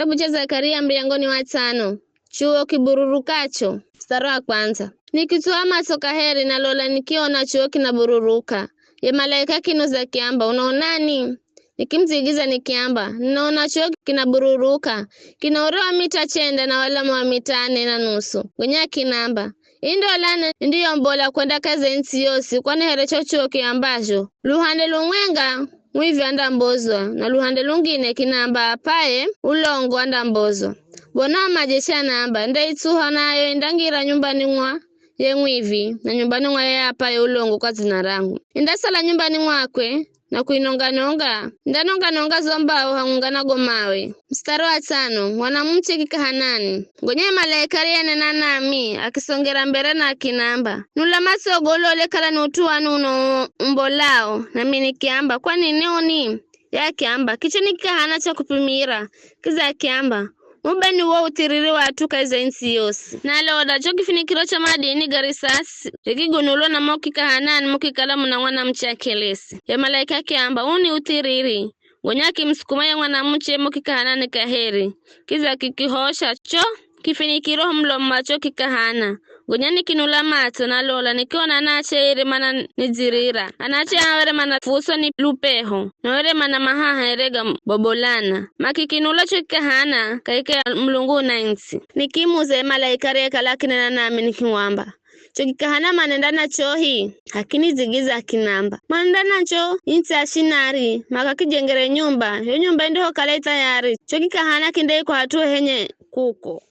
Kitabu cha Zakaria mlangoni wa 5. Chuo kibururukacho. Mstari wa 1. Nikitoa masoka heri na lola nikiona chuo kinabururuka. Ye malaika kinuza kiamba unaonani? Nikimzigiza nikiamba ninaona chuo kinabururuka. Kinaorewa mita 9 na wala wa mita 4.5. Gonya kinamba. Indo lana ndiyo mbola kwenda kaze nsi yosi kwani herecho chuo kiambacho. Luhande lumwenga mwivi anda mbozwa na luhande lungine kinamba apaye ulongo anda mbozwa. Bona majesha namba ndaitsuha nayo indangira nyumbani mwa ye mwivi na nyumbani mwa ye apaye ulongo kwa zina rangu. Indasala nyumbani mwakwe na kuinonga ndanonga zombao hangungana gomawe. Mstari wa 5. Mwanamche kikahanani gonye malaika yanena nami akisongera mbere na kinamba nula masogolole kala nutuwa nuno mbolao na mini kiamba kwani neoni ya kiamba kicheni kikahana cha kupimira kiza kiamba Mubani wa utiriri watu kaiza insi yosi. Nalo wadacho kifinikiro cha madini garisasi. Rekigonulo na moki kahanani moki kalamu na wana mchakelesi. Ya malaika kiamba uni utiriri. Gonyaki msukuma ya wana mche moki kahanani kaheri. Kiza kikihosha cho. Kifinikiro mlo macho kikahana. Gonyani kinula mato na lola nikiona anache ere mana nizirira. Anache awere mana fuso ni lupeho. Na ere mana mahaha erega bobolana. Maki kinula cho kikahana kaike mlungu na insi. Nikimuze malaika reka lakini na nami nikiwamba. Chokikahana manendana chohi, hakini zigiza kinamba. Manendana cho, inti ashinari, makakijengere nyumba, yo nyumba ndiho kaleta yari. Chokikahana kindei kwa hatu henye kuko.